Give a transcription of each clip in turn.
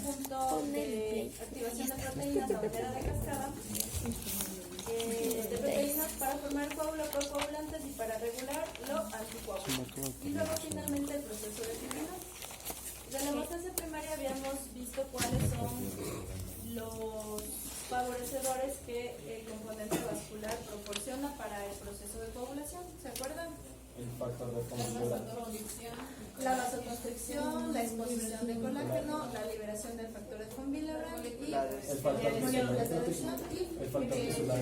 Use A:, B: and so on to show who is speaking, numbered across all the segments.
A: punto de activación de proteínas a manera de cascada, de proteínas para formar coágulos procoagulantes y para regularlo anticoagulantes. Y luego finalmente el proceso de fibrinosis. De la hemostasia primaria habíamos visto cuáles son los favorecedores que el componente vascular proporciona para el proceso de coagulación. ¿Se acuerdan?
B: El factor de
A: vasoconstricción, la vasoconstricción, la exposición de colágeno, la liberación del factor de von Willebrand y
B: el factor
A: adhesión
B: el factor tisular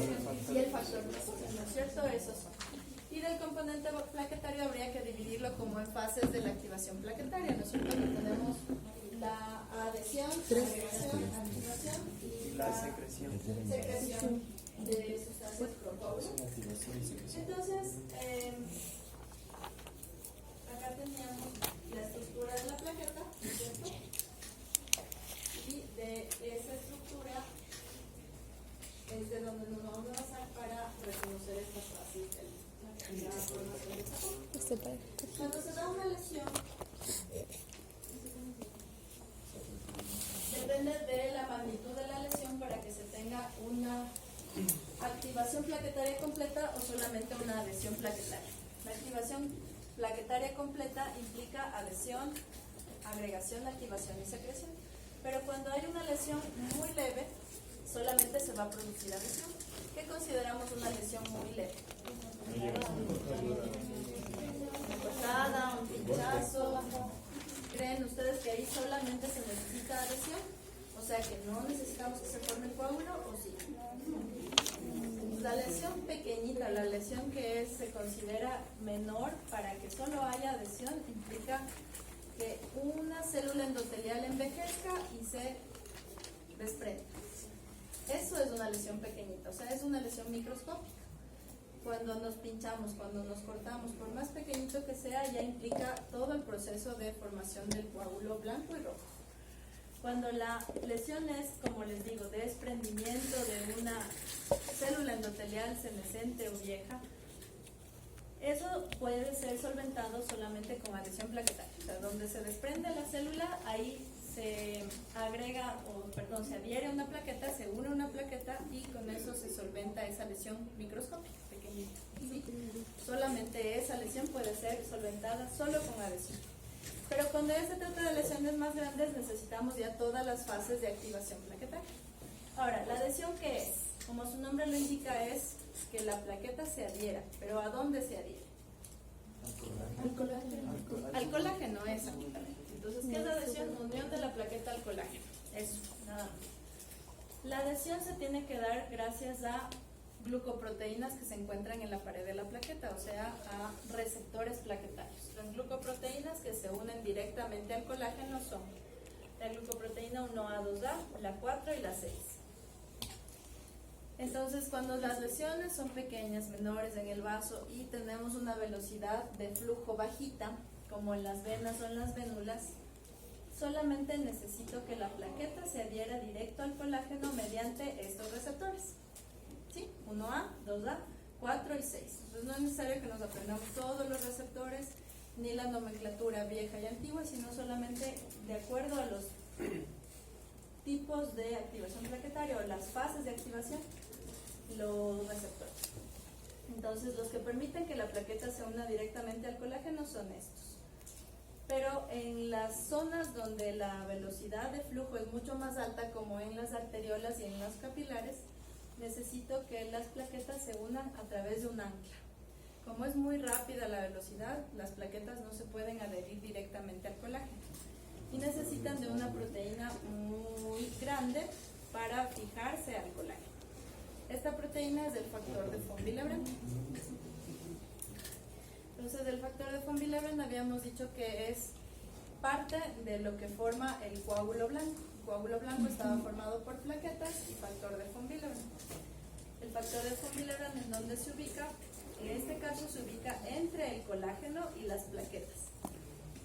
A: y el factor de adhesión, ¿no es cierto? Esos son. Y del componente plaquetario habría que dividirlo como en fases de la activación plaquetaria, ¿no es cierto? Que tenemos la adhesión, agregación, activación y la secreción de sustancias procoagulantes. Entonces, acá teníamos la estructura de la plaqueta, ¿no es cierto? Y de esa estructura es de donde nos vamos a basar para reconocer estas fases de la formación del sabor. Cuando se da una lesión, depende de la magnitud de la lesión para que se tenga una activación plaquetaria completa o solamente una adhesión plaquetaria. La activación plaquetaria completa implica adhesión, agregación, activación y secreción. Pero cuando hay una lesión muy leve, solamente se va a producir adhesión. ¿Qué consideramos una lesión muy leve? Una cortada, un pinchazo. ¿Creen ustedes que ahí solamente se necesita adhesión? O sea que no necesitamos que se forme el coágulo, ¿o sí? La lesión pequeñita, la lesión que se considera menor para que solo haya adhesión, implica que una célula endotelial envejezca y se desprenda. Eso es una lesión pequeñita, o sea, es una lesión microscópica. Cuando nos pinchamos, cuando nos cortamos, por más pequeñito que sea, ya implica todo el proceso de formación del coágulo blanco y rojo. Cuando la lesión es, como les digo, de desprendimiento de una célula endotelial senescente o vieja, eso puede ser solventado solamente con adhesión plaquetaria. O sea, donde se desprende la célula, ahí se agrega, se adhiere a una plaqueta, se une una plaqueta y con eso se solventa esa lesión microscópica, pequeñita. ¿Sí? Solamente esa lesión puede ser solventada solo con adhesión. Pero cuando ya se trata de lesiones más grandes, necesitamos ya todas las fases de activación plaquetaria. Ahora, ¿la adhesión qué es? Como su nombre lo indica, es que la plaqueta se adhiera. ¿Pero a dónde se adhiere? Al colágeno, exactamente. Entonces, ¿qué es la adhesión? Unión de la plaqueta al colágeno. Eso, nada más. La adhesión se tiene que dar gracias a glucoproteínas que se encuentran en la pared de la plaqueta, o sea, a receptores plaquetarios. Las glucoproteínas que se unen directamente al colágeno son la glucoproteína 1A, 2A, la 4 y la 6. Entonces, cuando las lesiones son pequeñas, menores en el vaso y tenemos una velocidad de flujo bajita, como en las venas o en las vénulas, solamente necesito que la plaqueta se adhiera directo al colágeno mediante estos receptores. ¿Sí? 1A, 2A, 4 y 6. Entonces no es necesario que nos aprendamos todos los receptores ni la nomenclatura vieja y antigua, sino solamente de acuerdo a los tipos de activación plaquetaria o las fases de activación, los receptores. Entonces los que permiten que la plaqueta se una directamente al colágeno son estos. Pero en las zonas donde la velocidad de flujo es mucho más alta, como en las arteriolas y en las capilares, necesito que las plaquetas se unan a través de un ancla. Como es muy rápida la velocidad, las plaquetas no se pueden adherir directamente al colágeno y necesitan de una proteína muy grande para fijarse al colágeno. Esta proteína es del factor de von Willebrand. Entonces, el factor de von Willebrand habíamos dicho que es parte de lo que forma el coágulo blanco. El coágulo blanco estaba formado por plaquetas y factor de von Willebrand. El factor de von Willebrand, ¿en dónde se ubica? En este caso se ubica entre el colágeno y las plaquetas,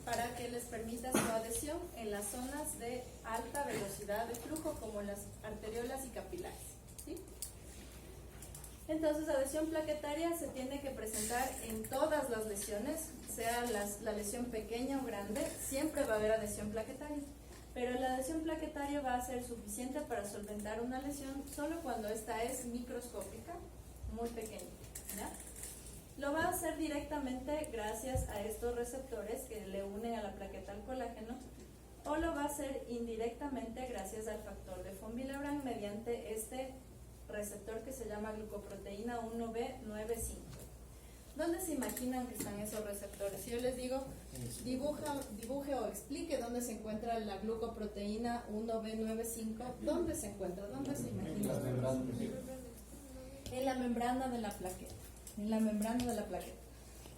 A: para que les permita su adhesión en las zonas de alta velocidad de flujo, como las arteriolas y capilares. ¿Sí? Entonces, adhesión plaquetaria se tiene que presentar en todas las lesiones, sea la lesión pequeña o grande, siempre va a haber adhesión plaquetaria. Pero la adhesión plaquetaria va a ser suficiente para solventar una lesión solo cuando esta es microscópica, muy pequeña, ¿ya? Lo va a hacer directamente gracias a estos receptores que le unen a la plaqueta al colágeno, o lo va a hacer indirectamente gracias al factor de von Willebrand mediante este receptor que se llama glucoproteína 1B95. ¿Dónde se imaginan que están esos receptores? Si yo les digo, dibuje o explique dónde se encuentra la glucoproteína 1B95, ¿dónde se encuentra? ¿Dónde se imagina? En la membrana de la plaqueta. En la membrana de la plaqueta.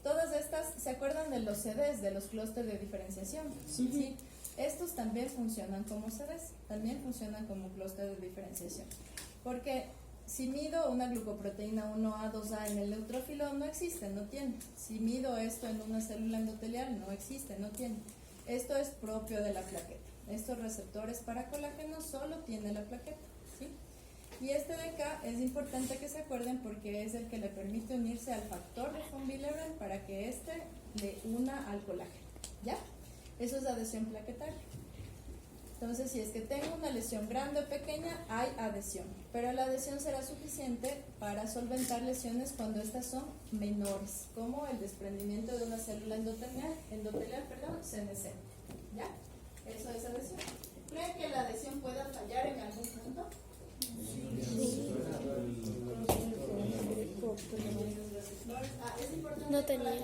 A: Todas estas, ¿se acuerdan de los CDs, de los clústeres de diferenciación? Sí. Estos también funcionan como CDs, también funcionan como clúster de diferenciación. Porque si mido una glucoproteína 1A, 2A en el neutrófilo, no existe, no tiene. Si mido esto en una célula endotelial, no existe, no tiene. Esto es propio de la plaqueta. Estos receptores para colágeno solo tiene la plaqueta, ¿sí? Y este de acá es importante que se acuerden porque es el que le permite unirse al factor de von Willebrand para que este le una al colágeno, ¿ya? Eso es adhesión plaquetaria. Entonces, si es que tengo una lesión grande o pequeña, hay adhesión. Pero la adhesión será suficiente para solventar lesiones cuando estas son menores, como el desprendimiento de una célula endotelial, CNC. ¿Ya? Eso es adhesión. ¿Creen que la adhesión pueda fallar en algún punto? Es importante
C: No tenía
A: el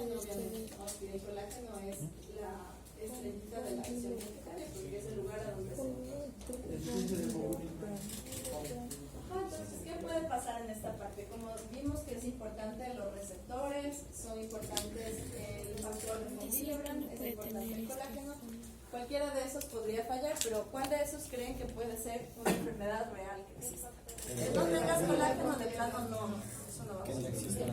A: colágeno es la estrellita de la adhesión plaquetaria porque es el lugar a donde se entonces, ¿qué puede pasar en esta parte? Como vimos que es importante los receptores, son importantes el factor de von Willebrand, es importante el colágeno. Cualquiera de esos podría fallar, pero ¿cuál de esos creen que puede ser una enfermedad real que exista? No tengas colágeno de plano, no, eso no va a pasar. Que no exista,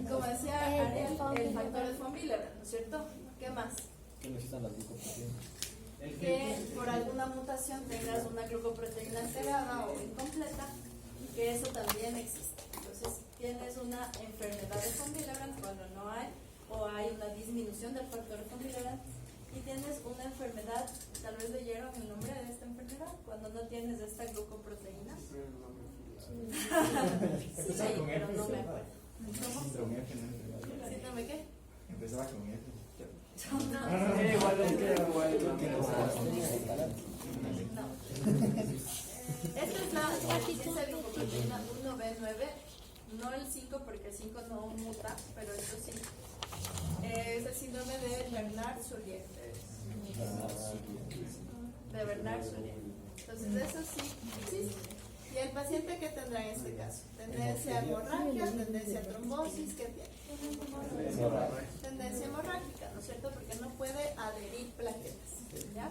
A: como decía Ariel, el factor de von Willebrand, ¿no es cierto? ¿Qué más?
B: Que necesitan las glucoproteínas.
A: Que por alguna mutación tengas una glucoproteína alterada o incompleta, que eso también existe. Entonces tienes una enfermedad de von Willebrand cuando no hay, o hay una disminución del factor de von Willebrand, y tienes una enfermedad, tal vez leyeron el nombre de esta enfermedad, cuando no tienes esta glucoproteína. Sí, pero no me acuerdo. ¿Cómo? ¿Síndrome qué?
D: Empezaba con F.
A: No. Esta es la deficiencia de glucoproteína 1B9, no el 5 porque el 5 no muta, pero esto sí. Es el síndrome de Bernard-Soulier. De Bernard-Soulier. Entonces eso sí existe. ¿Y el paciente qué tendrá en este caso? Tendencia a hemorragia, tendencia a trombosis, ¿qué tiene? Tendencia hemorrágica, ¿no es cierto? Porque no puede adherir plaquetas, ¿ya?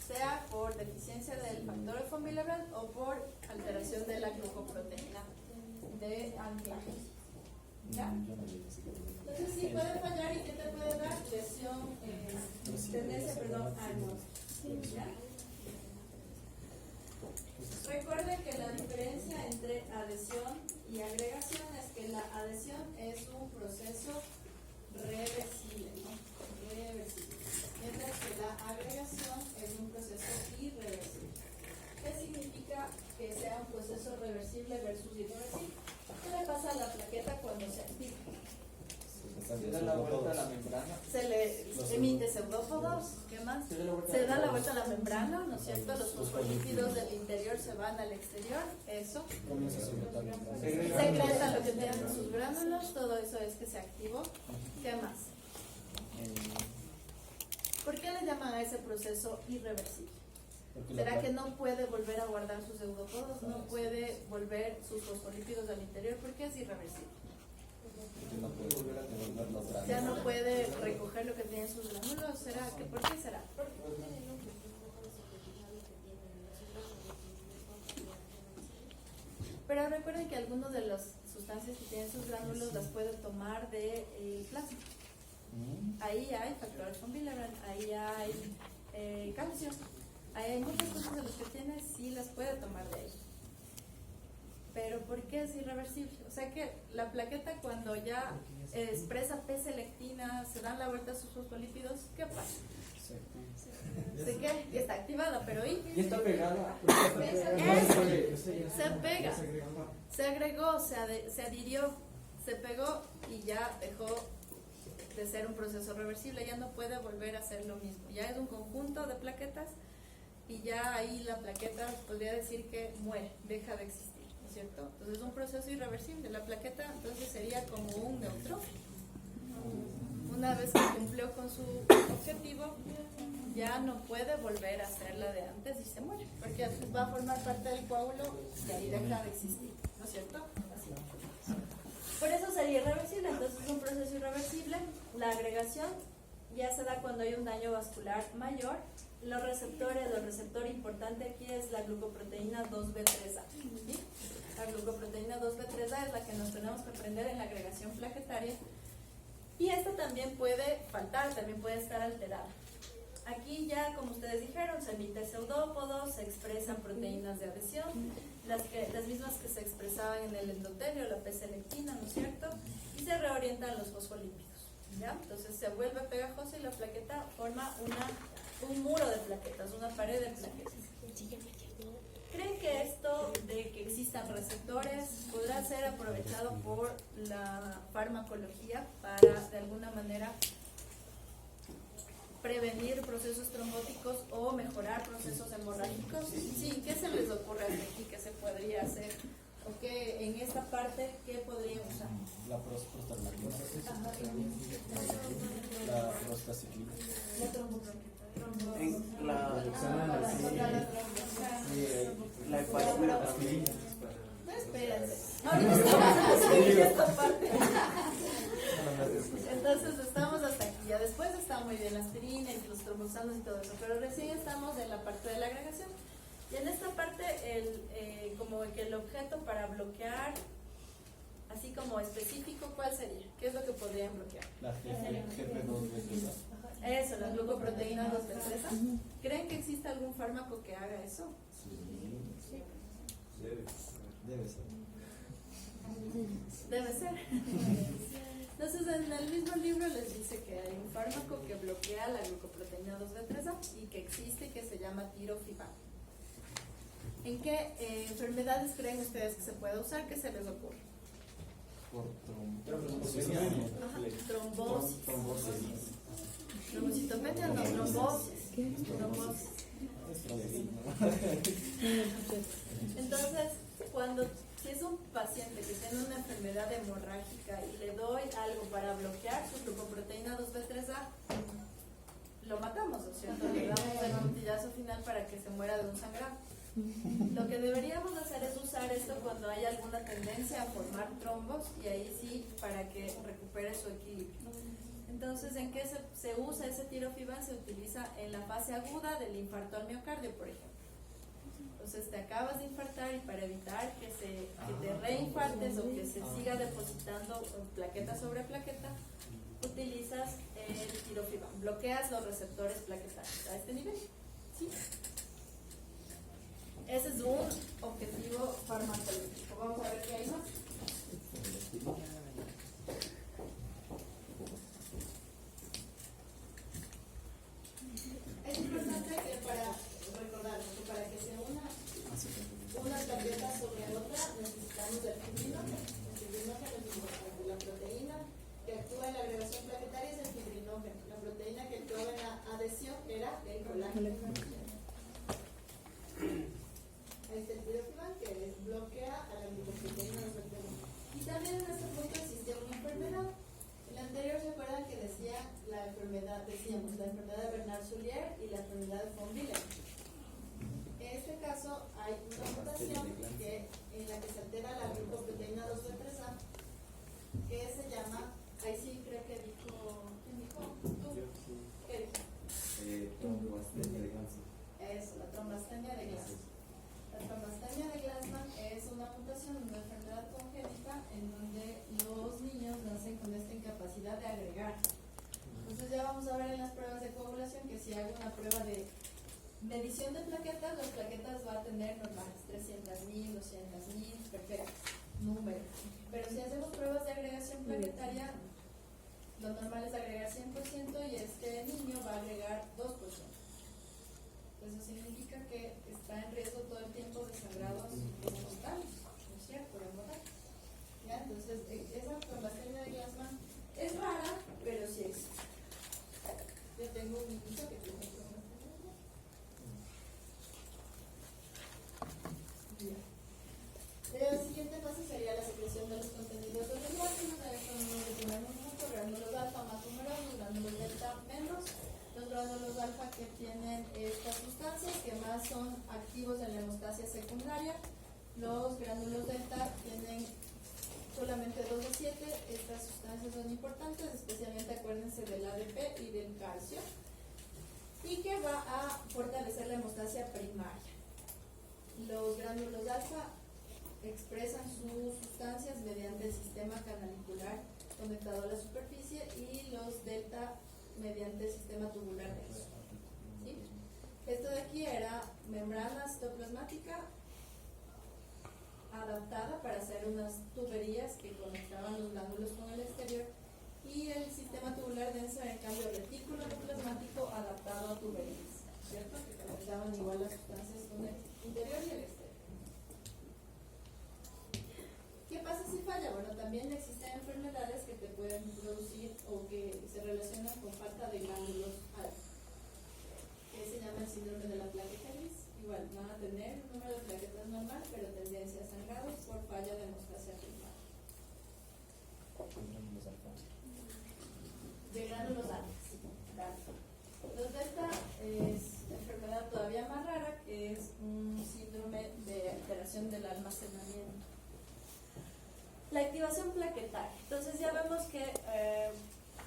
A: Sea por deficiencia del factor de von Willebrand o por alteración de la glucoproteína de anclaje, ¿ya? Entonces sí puede fallar. ¿Y qué te puede dar? Lesión, tendencia, perdón, ¿ya? Recuerden que la diferencia entre adhesión y agregación es que la adhesión es un proceso reversible, ¿no? Reversible. Mientras que la agregación es un proceso irreversible. ¿Qué significa que sea un proceso reversible versus irreversible? ¿Qué le pasa a la plaqueta cuando se activa?
D: Se da la vuelta a la membrana.
A: Se le emite pseudópodos, ¿qué más? Se da la vuelta a la membrana, ¿no es cierto? Los fosfolípidos del interior se van al exterior, eso.
B: Comienza a secretar la
A: Secreta lo que tienen sus gránulos, todo eso es que se activó. ¿Qué más? ¿Por qué le llaman a ese proceso irreversible? ¿Será que no puede volver a guardar sus pseudópodos? ¿No puede volver sus fosfolípidos al interior? ¿Por qué es irreversible?
B: no puede volver a devolver los gránulos.
A: Ya no puede recoger lo que tiene en sus gránulos. ¿Será que por qué será? Pero recuerden que algunas de las sustancias que tienen sus gránulos las puede tomar del plasma. Ahí hay factores von Willebrand, ahí hay calcio, ahí hay muchas cosas de las que tiene, sí las puede tomar de ahí. Pero ¿por qué es irreversible? O sea que la plaqueta cuando ya expresa P-selectina, se dan la vuelta a sus fosfolípidos, ¿qué pasa? ¿Se qué? Que está activada, pero ¿y?
D: Y está pegada.
A: Se pega, se agregó, se adhirió, se pegó y ya dejó de ser un proceso reversible, ya no puede volver a ser lo mismo. Ya es un conjunto de plaquetas y ya ahí la plaqueta podría decir que muere, deja de existir, ¿no es cierto? Entonces es un proceso irreversible. La plaqueta entonces sería como un neutrón. Una vez que cumplió con su objetivo, ya no puede volver a ser la de antes y se muere, porque va a formar parte del coágulo y ahí deja de existir, ¿no es cierto? Así. Por eso sería irreversible, entonces es un proceso irreversible. La agregación ya se da cuando hay un daño vascular mayor. Los receptores, el receptor importante aquí es la glucoproteína 2B3A. ¿Sí? La glucoproteína 2B3A es la que nos tenemos que aprender en la agregación plaquetaria. Y esta también puede faltar, también puede estar alterada. Aquí ya, como ustedes dijeron, se emite pseudópodos, se expresan proteínas de adhesión, las mismas que se expresaban en el endotelio, la P-selectina, ¿no es cierto? Y se reorientan los fosfolípidos, ¿ya? Entonces se vuelve pegajosa y la plaqueta forma un muro de plaquetas, una pared de plaquetas. ¿Creen que esto de que existan receptores podrá ser aprovechado por la farmacología para, de alguna manera, prevenir procesos trombóticos o mejorar procesos hemorrágicos? Sí, ¿qué se les ocurre aquí que se podría hacer? ¿O qué en esta parte qué podrían usar?
B: La prostaglandina. La prostaciclina.
A: La tromboclina.
D: La hepatitis.
A: No, espérense. Ahorita estamos en esta parte. Entonces estamos hasta aquí. Ya después está muy bien la aspirina y los tromboxanos y todo eso, pero recién estamos en la parte de la agregación. Y en esta parte, como que el objeto para bloquear, así como específico, ¿cuál sería? ¿Qué es lo que podrían bloquear?
B: La GP2B3A.
A: Eso, la glucoproteína 2B3A. ¿Creen que existe algún fármaco que haga eso?
B: Sí. Debe ser.
A: Debe ser. Entonces, en el mismo libro les dice que hay un fármaco que bloquea la glucoproteína 2B3A y que existe y que se llama tirofibán. ¿En qué enfermedades creen ustedes que se puede usar? ¿Qué se les ocurre?
B: Por
A: Trombosis. Trombocitopenia, no, trombosis. Trombosis. Entonces, si es un paciente que tiene una enfermedad hemorrágica y le doy algo para bloquear su glucoproteína 2B3A, lo matamos, ¿no es cierto? Le damos el puntillazo final para que se muera de un sangrado. Lo que deberíamos hacer es usar esto cuando hay alguna tendencia a formar trombos y ahí sí para que recupere su equilibrio. Entonces, ¿en qué se usa ese tirofibán? Se utiliza en la fase aguda del infarto al miocardio, por ejemplo. Entonces te acabas de infartar y para evitar que te reinfartes o que se siga depositando plaqueta sobre plaqueta, utilizas el tirofibán. Bloqueas los receptores plaquetarios a este nivel. ¿Sí? Ese es un objetivo farmacológico. Vamos a ver qué hay más. Es importante que para recordar que para que se una plaqueta sobre otra necesitamos del fibrinógeno. El fibrinógeno es importante. La proteína que actúa en la agregación plaquetaria es el fibrinógeno. La proteína que actúa en la adhesión era el colágeno. Ahí está el tirofibán que bloquea a la glucoproteína 2B3A. Y también en este punto existía una enfermedad. En la anterior se acuerdan que decíamos la enfermedad de Bernard-Soulier y la enfermedad de von Willebrand. En este caso hay una mutación en la que se altera la glucoproteína 2B3A que se llama, ahí sí creo que dijo, ¿quién dijo? ¿Tú? ¿Qué dijo?
B: Trombastenia de Glanzmann.
A: Eso, la trombastenia de Glanzmann. La trombastenia de Glanzmann es una mutación, una enfermedad congénita en donde los niños nacen con esta incapacidad de agregar. Entonces ya vamos a ver en las pruebas de coagulación que si hago una prueba de medición de plaquetas, las plaquetas va a tener normales, 300.000, 200.000, perfecto, número. Pero si hacemos pruebas de agregación plaquetaria, Lo normal es agregar 100% y este niño va a agregar 2%. Eso significa que está en riesgo todo el tiempo de sangrados espontáneos, ¿no es cierto? Por hemorragia. ¿Ya? Entonces, esa trombastenia de Glassman es rara, pero sí existe. Yo tengo un niñito que tiene trombastenia. Bien. El siguiente paso sería la secreción de los contenidos de los gránulos. Esto no lo tenemos mucho: gránulos alfa más numerosos, gránulos delta menos. Los gránulos alfa que tienen estas sustancias que más son activos en la hemostasia secundaria. Los gránulos delta tienen solamente 2 de 7. Estas sustancias son importantes, especialmente acuérdense del ADP y del calcio, y que va a fortalecer la hemostasia primaria. Los gránulos alfa expresan sus sustancias mediante el sistema canalicular conectado a la superficie, y los delta mediante el sistema tubular denso. ¿Sí? Esto de aquí era membrana citoplasmática adaptada para hacer unas tuberías que conectaban los glánulos con el exterior, y el sistema tubular denso era en cambio retículo plasmático adaptado a tuberías, ¿cierto? Que conectaban igual las sustancias con el interior y el exterior. ¿Qué pasa si falla? Bueno, también existen enfermedades que te pueden producir o que se relacionan con falta de glándulos alfa, que se llama el síndrome de la plaqueta gris. Igual van a tener un número de plaquetas normal, pero tendencia a sangrados por falla de hemostasia primaria. De gránulos alfa, sí, alfa. Los delta es enfermedad todavía más rara, que es un síndrome de alteración del almacenamiento. La activación plaquetaria. Entonces ya vemos que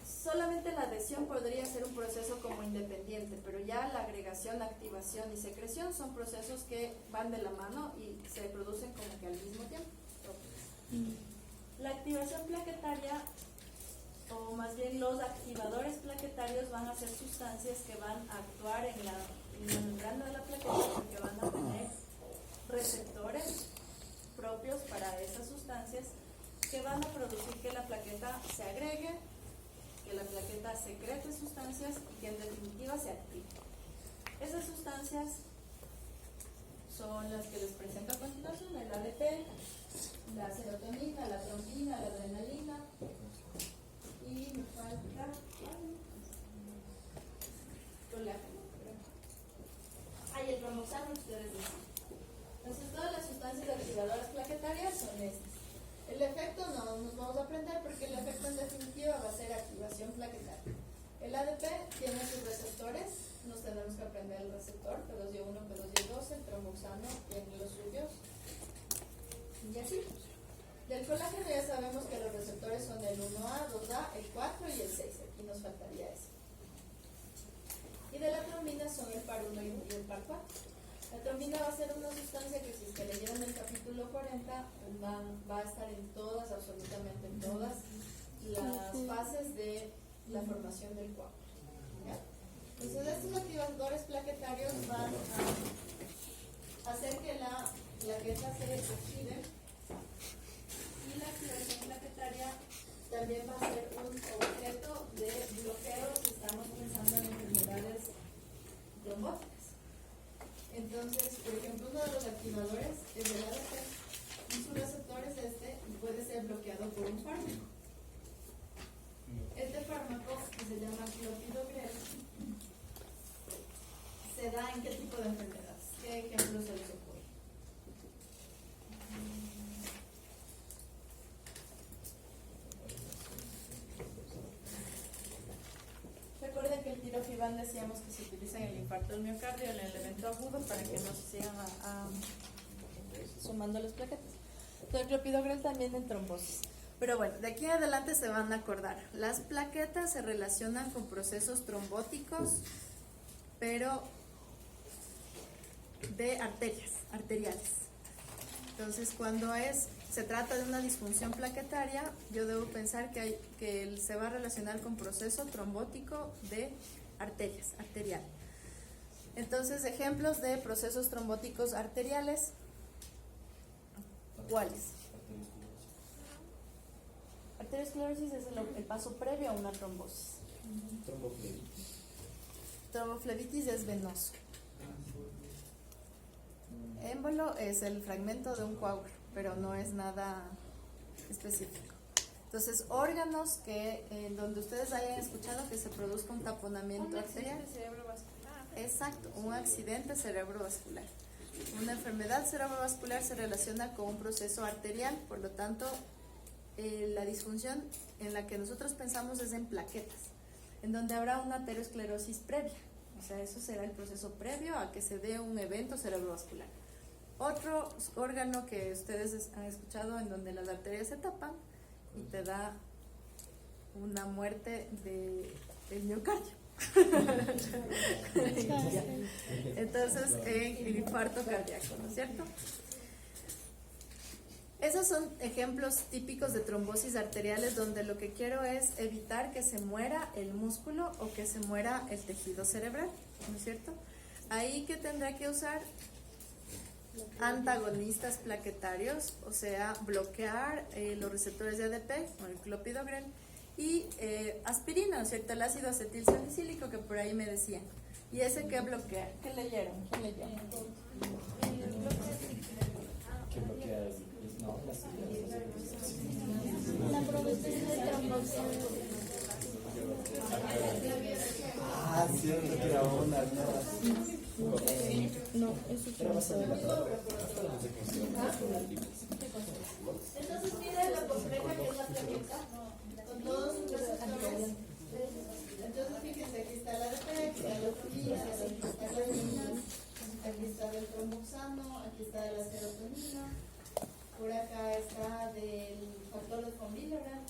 A: solamente la adhesión podría ser un proceso como independiente, pero ya la agregación, activación y secreción son procesos que van de la mano y se producen como que al mismo tiempo. La activación plaquetaria, o más bien los activadores plaquetarios, van a ser sustancias que van a actuar en la membrana de la plaqueta, porque van a tener receptores propios para esas sustancias, que van a producir que la plaqueta se agregue, que la plaqueta secrete sustancias y que en definitiva se active. Esas sustancias son las que les presento a continuación: el ADP, la serotonina, la trombina, la adrenalina, y me falta colágeno. Hay el bromoxano, ustedes dicen. Entonces todas las sustancias activadoras plaquetarias son estas. El efecto no nos vamos a aprender, porque el efecto en definitiva va a ser activación plaquetaria. El ADP tiene sus receptores, nos tenemos que aprender el receptor, P2Y1, P2Y2, el tromboxano tiene los suyos, y así. Del colágeno ya sabemos que los receptores son el 1A, 2A, el 4 y el 6, aquí nos faltaría ese. Y de la trombina son el par 1 y el par 4. La trombina va a ser una sustancia que, si es que leyeron el capítulo 40, va a estar en todas, absolutamente en todas las fases de la formación del coágulo. Entonces estos activadores plaquetarios van a hacer que la plaqueta se oxide, y la activación plaquetaria también va a ser un objeto de bloqueo si estamos pensando en enfermedades trombóticas. Entonces, por ejemplo, uno de los activadores es el ADP, y su receptor es este, y puede ser bloqueado por un fármaco. Este fármaco, que se llama clopidogrel, se da en qué tipo de enfermedades. ¿Qué ejemplos se les ocurre? Recuerden que el tirofiban decíamos que se utiliza en el infarto del miocardio, en el evento agudo, para que no se sigan sumando las plaquetas. Entonces, el clopidogrel también en trombosis. Pero bueno, de aquí en adelante se van a acordar. Las plaquetas se relacionan con procesos trombóticos, pero de arteriales. Entonces, cuando se trata de una disfunción plaquetaria, yo debo pensar que se va a relacionar con proceso trombótico de arterial. Entonces, ejemplos de procesos trombóticos arteriales, ¿cuáles? arteriosclerosis es el paso previo a una trombosis.
B: Tromboflebitis.
A: Tromboflebitis es venoso. Émbolo es el fragmento de un coágulo, pero no es nada específico. Entonces, órganos que donde ustedes hayan escuchado que se produzca un taponamiento arterial.
C: Cerebrovascular.
A: Exacto, un accidente cerebrovascular. Una enfermedad cerebrovascular se relaciona con un proceso arterial, por lo tanto, la disfunción en la que nosotros pensamos es en plaquetas, en donde habrá una aterosclerosis previa. O sea, eso será el proceso previo a que se dé un evento cerebrovascular. Otro órgano que ustedes han escuchado en donde las arterias se tapan y te da una muerte del miocardio. Entonces, el infarto cardíaco, ¿no es cierto? Esos son ejemplos típicos de trombosis arteriales donde lo que quiero es evitar que se muera el músculo o que se muera el tejido cerebral, ¿no es cierto? Ahí que tendrá que usar antagonistas plaquetarios, o sea, bloquear los receptores de ADP o el clopidogrel y aspirina, ¿no es cierto? El ácido acetilsalicílico que por ahí me decían. ¿Y ese qué bloquea? ¿Qué leyeron? ¿Quién leyó?
B: ¿Qué bloquea? No,
C: La producción de trombosis.
B: Ah, cierto, que era una.
C: No, eso
B: Era más adelantado.
A: Entonces, mira lo compleja que es la plaqueta con todos sus receptores. Entonces, fíjense, aquí está la ADP, aquí está la trombina, aquí está la adenina, aquí está el tromboxano, aquí está la serotonina, por acá está del factor de von Willebrand.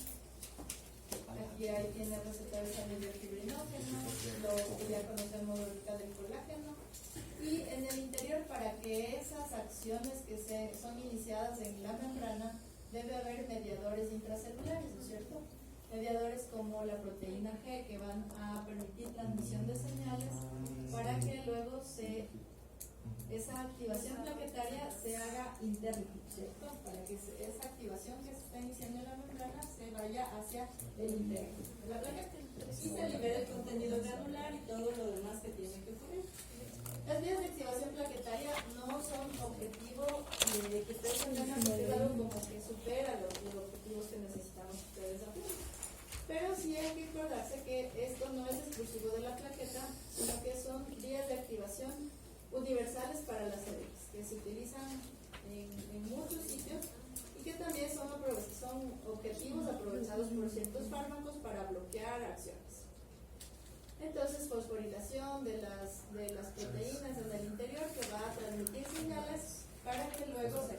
A: Aquí ahí tiene receptores angiofibrinógenos, lo que ya conocemos ahorita del colágeno. Y en el interior, para que esas acciones que son iniciadas en la membrana, debe haber mediadores intracelulares, ¿no es cierto? Mediadores como la proteína G, que van a permitir transmisión de señales para que luego esa activación plaquetaria se haga interna, ¿cierto? Para que esa activación que se está iniciando en la membrana se vaya hacia el interior de la plaqueta y se libere el contenido granular y todo lo demás que tiene que ocurrir. Las vías de activación plaquetaria no son objetivo de que ustedes tengan algo como que supera los objetivos que necesitamos ustedes hacer. Pero sí hay que acordarse que esto no es exclusivo de la plaqueta, sino que son vías de activación universales para las células, que se utilizan en muchos sitios y que también son objetivos aprovechados por ciertos fármacos para bloquear acciones. Entonces, fosforilación de las proteínas en el interior que va a transmitir señales para que luego se